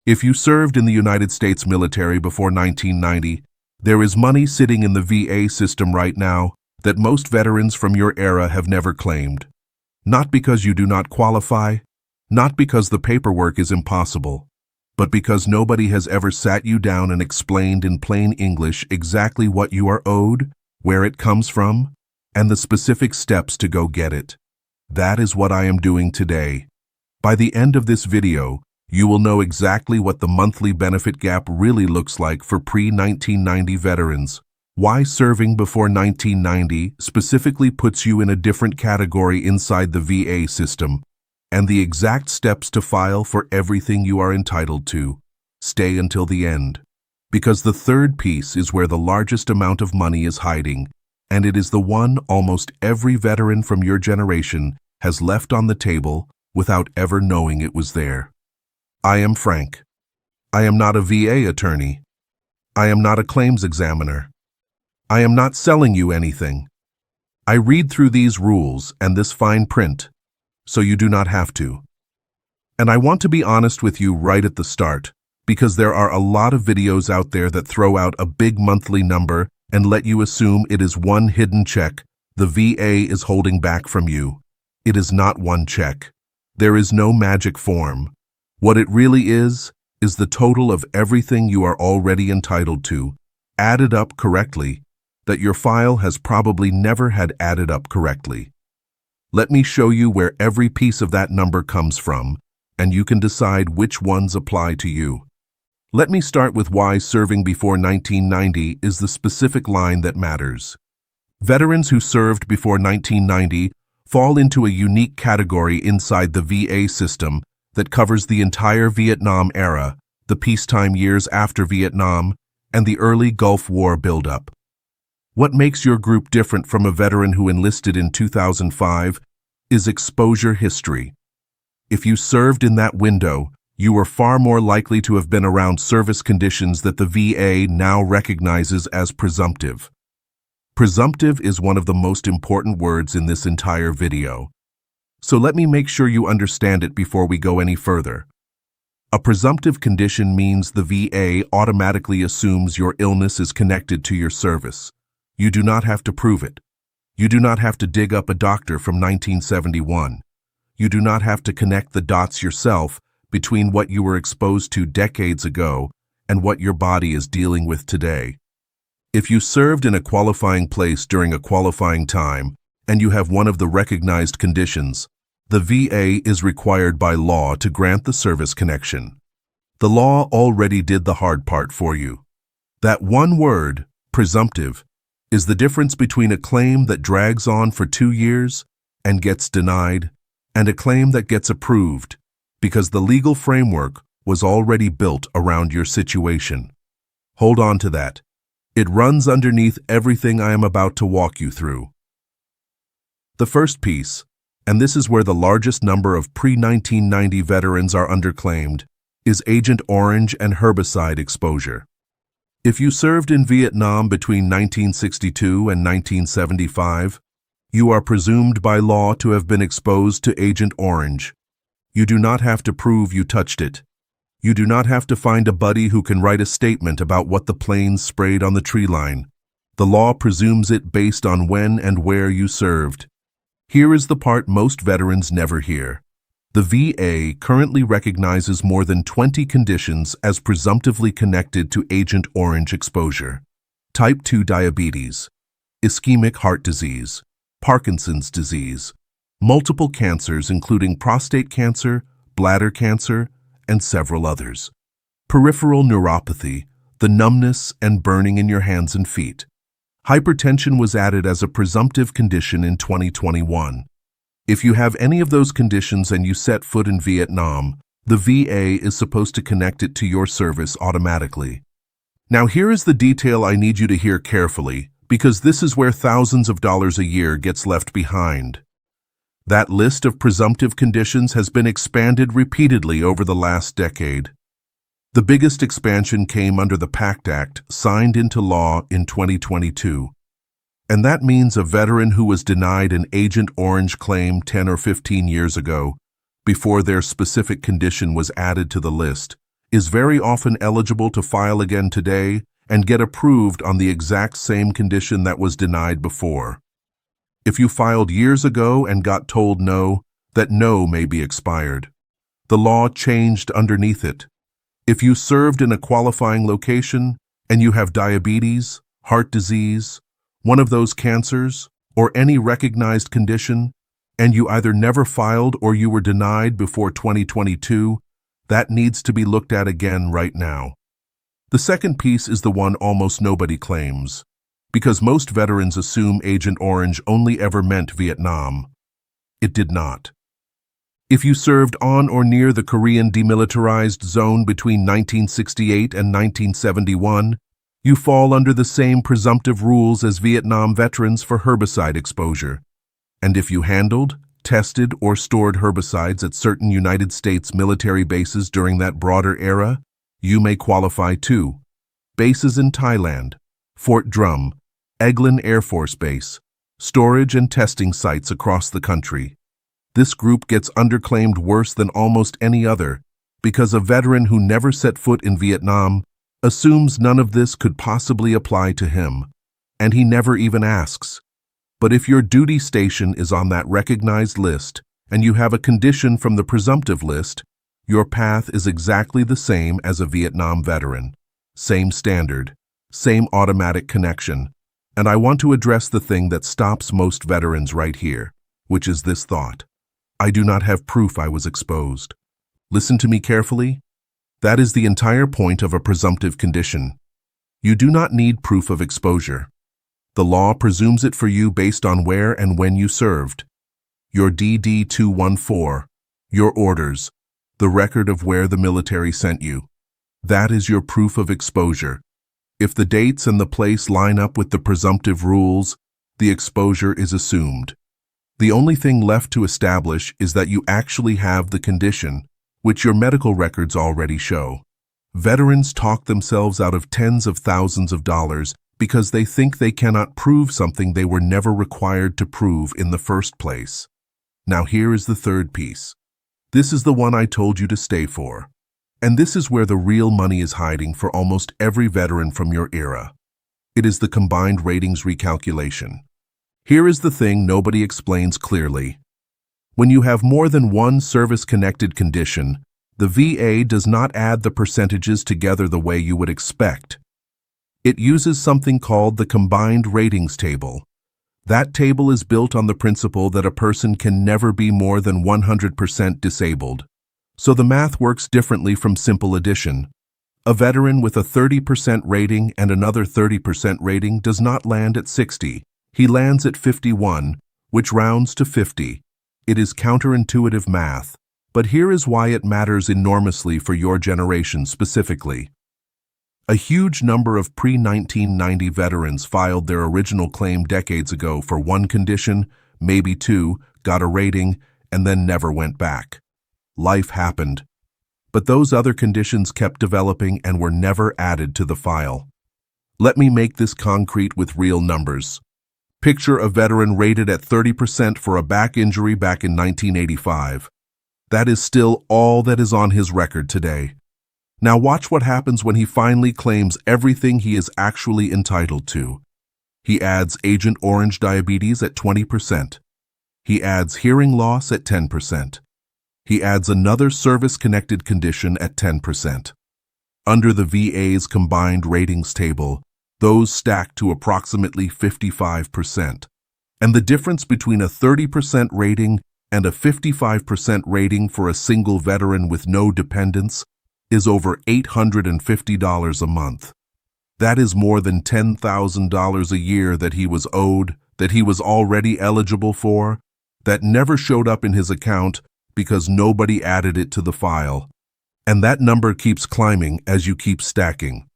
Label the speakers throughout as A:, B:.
A: If you served in the United States military before 1990, there is money sitting in the VA system right now that most veterans from your era have never claimed. Not because you do not qualify, not because the paperwork is impossible, but because nobody has ever sat you down and explained in plain English exactly what you are owed, where it comes from, and the specific steps to go get it. That is what I am doing today. By the end of this video, you will know exactly what the monthly benefit gap really looks like for pre-1990 veterans, why serving before 1990 specifically puts you in a different category inside the VA system, and the exact steps to file for everything you are entitled to. Stay until the end, because the third piece is where the largest amount of money is hiding, and it is the one almost every veteran from your generation has left on the table without ever knowing it was there. I am Frank. I am not a VA attorney. I am not a claims examiner. I am not selling you anything. I read through these rules and this fine print, so you do not have to. And I want to be honest with you right at the start, because there are a lot of videos out there that throw out a big monthly number and let you assume it is one hidden check the VA is holding back from you. It is not one check. There is no magic form. What it really is the total of everything you are already entitled to, added up correctly, that your file has probably never had added up correctly. Let me show you where every piece of that number comes from, and you can decide which ones apply to you. Let me start with why serving before 1990 is the specific line that matters. Veterans who served before 1990 fall into a unique category inside the VA system that covers the entire Vietnam era, the peacetime years after Vietnam, and the early Gulf War buildup. What makes your group different from a veteran who enlisted in 2005 is exposure history. If you served in that window, you were far more likely to have been around service conditions that the VA now recognizes as presumptive. Presumptive is one of the most important words in this entire video. So let me make sure you understand it before we go any further. A presumptive condition means the VA automatically assumes your illness is connected to your service. You do not have to prove it. You do not have to dig up a doctor from 1971. You do not have to connect the dots yourself between what you were exposed to decades ago and what your body is dealing with today. If you served in a qualifying place during a qualifying time and you have one of the recognized conditions, the VA is required by law to grant the service connection. The law already did the hard part for you. That one word, presumptive, is the difference between a claim that drags on for 2 years and gets denied and a claim that gets approved because the legal framework was already built around your situation. Hold on to that. It runs underneath everything I am about to walk you through. The first piece, and this is where the largest number of pre-1990 veterans are underclaimed, is Agent Orange and herbicide exposure. If you served in Vietnam between 1962 and 1975, you are presumed by law to have been exposed to Agent Orange. You do not have to prove you touched it. You do not have to find a buddy who can write a statement about what the planes sprayed on the tree line. The law presumes it based on when and where you served. Here is the part most veterans never hear. The VA currently recognizes more than 20 conditions as presumptively connected to Agent Orange exposure. Type 2 diabetes, ischemic heart disease, Parkinson's disease, multiple cancers including prostate cancer, bladder cancer, and several others. Peripheral neuropathy, the numbness and burning in your hands and feet. Hypertension was added as a presumptive condition in 2021. If you have any of those conditions and you set foot in Vietnam, the VA is supposed to connect it to your service automatically. Now here is the detail I need you to hear carefully, because this is where thousands of dollars a year gets left behind. That list of presumptive conditions has been expanded repeatedly over the last decade. The biggest expansion came under the PACT Act, signed into law in 2022. And that means a veteran who was denied an Agent Orange claim 10 or 15 years ago, before their specific condition was added to the list, is very often eligible to file again today and get approved on the exact same condition that was denied before. If you filed years ago and got told no, that no may be expired. The law changed underneath it. If you served in a qualifying location and you have diabetes, heart disease, one of those cancers, or any recognized condition, and you either never filed or you were denied before 2022, that needs to be looked at again right now. The second piece is the one almost nobody claims, because most veterans assume Agent Orange only ever meant Vietnam. It did not. If you served on or near the Korean demilitarized zone between 1968 and 1971, you fall under the same presumptive rules as Vietnam veterans for herbicide exposure. And if you handled, tested, or stored herbicides at certain United States military bases during that broader era, you may qualify too. Bases in Thailand, Fort Drum, Eglin Air Force Base, storage and testing sites across the country. This group gets underclaimed worse than almost any other because a veteran who never set foot in Vietnam assumes none of this could possibly apply to him, and he never even asks. But if your duty station is on that recognized list and you have a condition from the presumptive list, your path is exactly the same as a Vietnam veteran. Same standard, same automatic connection. And I want to address the thing that stops most veterans right here, which is this thought. I do not have proof I was exposed. Listen to me carefully. That is the entire point of a presumptive condition. You do not need proof of exposure. The law presumes it for you based on where and when you served. Your DD-214, your orders, the record of where the military sent you. That is your proof of exposure. If the dates and the place line up with the presumptive rules, the exposure is assumed. The only thing left to establish is that you actually have the condition, which your medical records already show. Veterans talk themselves out of tens of thousands of dollars because they think they cannot prove something they were never required to prove in the first place. Now here is the third piece. This is the one I told you to stay for. And this is where the real money is hiding for almost every veteran from your era. It is the combined ratings recalculation. Here is the thing nobody explains clearly. When you have more than one service-connected condition, the VA does not add the percentages together the way you would expect. It uses something called the combined ratings table. That table is built on the principle that a person can never be more than 100% disabled. So the math works differently from simple addition. A veteran with a 30% rating and another 30% rating does not land at 60. He lands at 51, which rounds to 50. It is counterintuitive math, but here is why it matters enormously for your generation specifically. A huge number of pre-1990 veterans filed their original claim decades ago for one condition, maybe two, got a rating, and then never went back. Life happened. But those other conditions kept developing and were never added to the file. Let me make this concrete with real numbers. Picture a veteran rated at 30% for a back injury back in 1985. That is still all that is on his record today. Now watch what happens when he finally claims everything he is actually entitled to. He adds Agent Orange diabetes at 20%. He adds hearing loss at 10%. He adds another service-connected condition at 10%. Under the VA's combined ratings table, those stack to approximately 55%. And the difference between a 30% rating and a 55% rating for a single veteran with no dependents is over $850 a month. That is more than $10,000 a year that he was owed, that he was already eligible for, that never showed up in his account because nobody added it to the file. And that number keeps climbing as you keep stacking.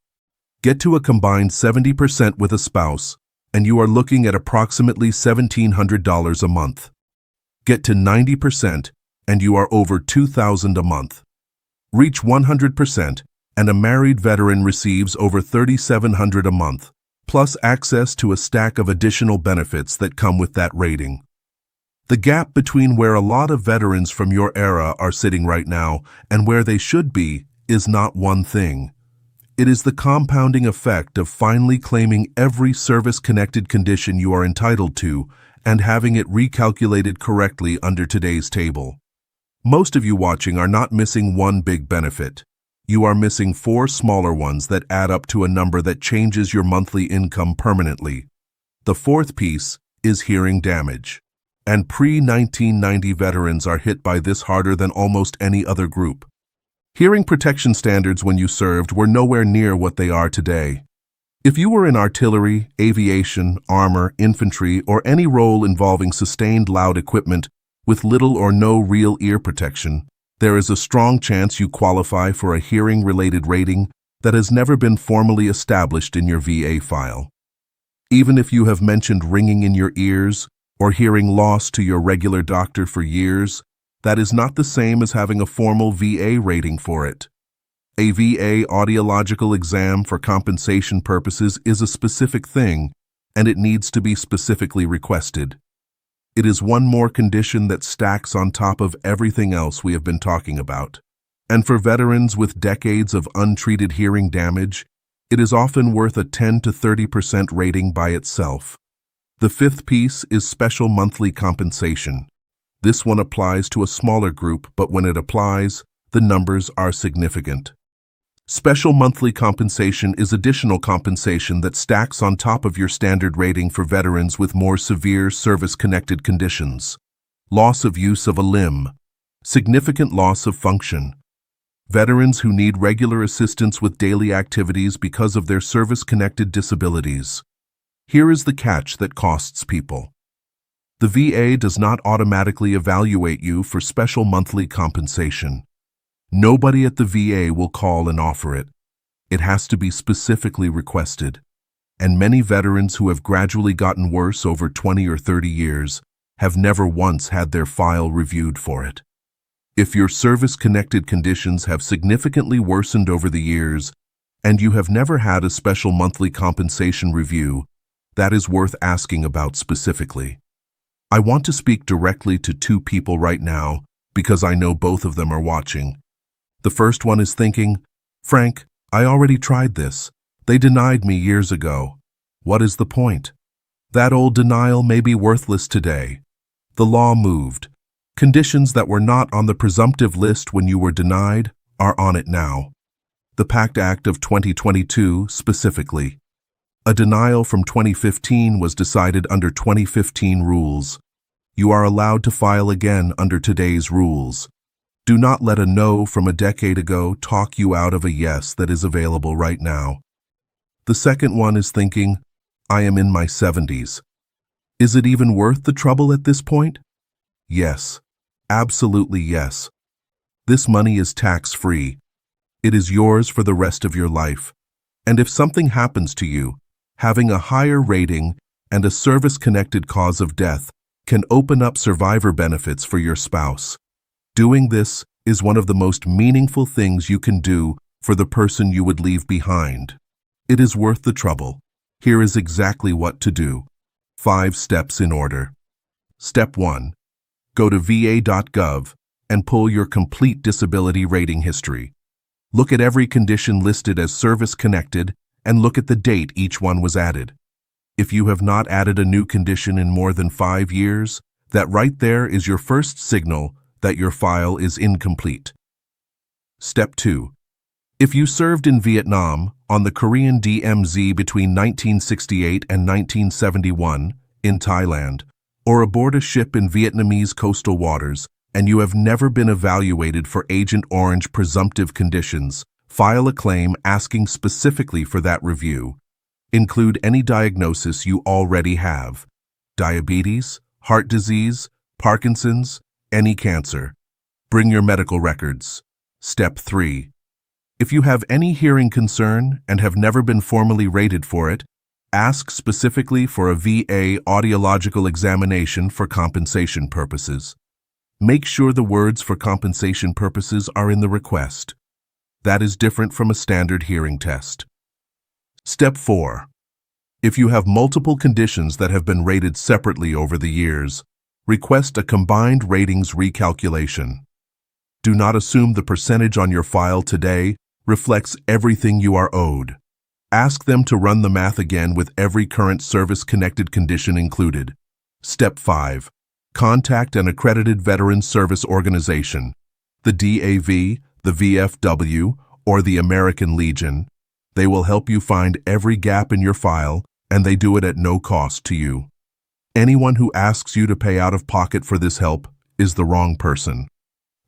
A: Get to a combined 70% with a spouse, and you are looking at approximately $1,700 a month. Get to 90%, and you are over $2,000 a month. Reach 100%, and a married veteran receives over $3,700 a month, plus access to a stack of additional benefits that come with that rating. The gap between where a lot of veterans from your era are sitting right now and where they should be is not one thing. It is the compounding effect of finally claiming every service-connected condition you are entitled to and having it recalculated correctly under today's table. Most of you watching are not missing one big benefit. You are missing 4 smaller ones that add up to a number that changes your monthly income permanently. The 4th piece is hearing damage. And pre-1990 veterans are hit by this harder than almost any other group. Hearing protection standards when you served were nowhere near what they are today. If you were in artillery, aviation, armor, infantry, or any role involving sustained loud equipment with little or no real ear protection, there is a strong chance you qualify for a hearing-related rating that has never been formally established in your VA file. Even if you have mentioned ringing in your ears or hearing loss to your regular doctor for years, that is not the same as having a formal VA rating for it. A VA audiological exam for compensation purposes is a specific thing, and it needs to be specifically requested. It is one more condition that stacks on top of everything else we have been talking about. And for veterans with decades of untreated hearing damage, it is often worth a 10 to 30% rating by itself. The 5th piece is special monthly compensation. This one applies to a smaller group, but when it applies, the numbers are significant. Special monthly compensation is additional compensation that stacks on top of your standard rating for veterans with more severe service-connected conditions. Loss of use of a limb, significant loss of function. Veterans who need regular assistance with daily activities because of their service-connected disabilities. Here is the catch that costs people. The VA does not automatically evaluate you for special monthly compensation. Nobody at the VA will call and offer it. It has to be specifically requested. And many veterans who have gradually gotten worse over 20 or 30 years have never once had their file reviewed for it. If your service-connected conditions have significantly worsened over the years and you have never had a special monthly compensation review, that is worth asking about specifically. I want to speak directly to 2 people right now because I know both of them are watching. The first one is thinking, Frank, I already tried this. They denied me years ago. What is the point? That old denial may be worthless today. The law moved. Conditions that were not on the presumptive list when you were denied are on it now. The PACT Act of 2022 specifically. A denial from 2015 was decided under 2015 rules. You are allowed to file again under today's rules. Do not let a no from a decade ago talk you out of a yes that is available right now. The second one is thinking, I am in my 70s. Is it even worth the trouble at this point? Yes, absolutely yes. This money is tax-free. It is yours for the rest of your life. And if something happens to you, having a higher rating and a service-connected cause of death can open up survivor benefits for your spouse. Doing this is one of the most meaningful things you can do for the person you would leave behind. It is worth the trouble. Here is exactly what to do. 5 steps in order. Step 1. Go to va.gov and pull your complete disability rating history. Look at every condition listed as service-connected and look at the date each one was added. If you have not added a new condition in more than 5 years, that right there is your first signal that your file is incomplete. Step 2. If you served in Vietnam, on the Korean DMZ between 1968 and 1971, in Thailand, or aboard a ship in Vietnamese coastal waters, and you have never been evaluated for Agent Orange presumptive conditions, file a claim asking specifically for that review. Include any diagnosis you already have: diabetes, heart disease, Parkinson's, any cancer. Bring your medical records. Step 3. If you have any hearing concern and have never been formally rated for it, ask specifically for a VA audiological examination for compensation purposes. Make sure the words for compensation purposes are in the request. That is different from a standard hearing test. Step 4. If you have multiple conditions that have been rated separately over the years, request a combined ratings recalculation. Do not assume the percentage on your file today reflects everything you are owed. Ask them to run the math again with every current service-connected condition included. Step 5. Contact an accredited Veteran Service Organization, the DAV, the VFW, or the American Legion. They will help you find every gap in your file, and they do it at no cost to you. Anyone who asks you to pay out of pocket for this help is the wrong person.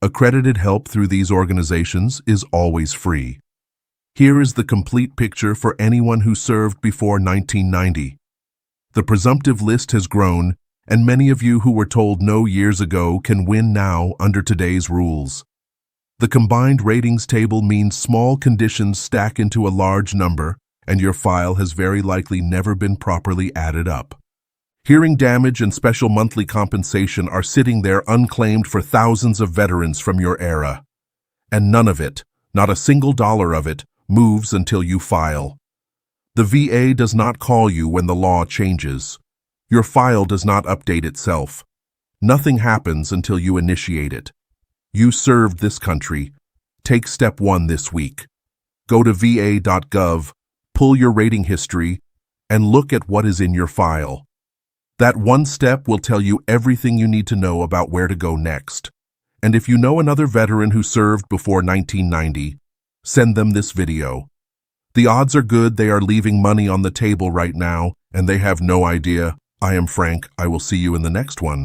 A: Accredited help through these organizations is always free. Here is the complete picture for anyone who served before 1990. The presumptive list has grown, and many of you who were told no years ago can win now under today's rules. The combined ratings table means small conditions stack into a large number, and your file has very likely never been properly added up. Hearing damage and special monthly compensation are sitting there unclaimed for thousands of veterans from your era. And none of it, not a single dollar of it, moves until you file. The VA does not call you when the law changes. Your file does not update itself. Nothing happens until you initiate it. You served this country. Take step 1 this week. Go to va.gov, pull your rating history, and look at what is in your file. That one step will tell you everything you need to know about where to go next. And if you know another veteran who served before 1990, send them this video. The odds are good they are leaving money on the table right now, and they have no idea. I am Frank. I will see you in the next one.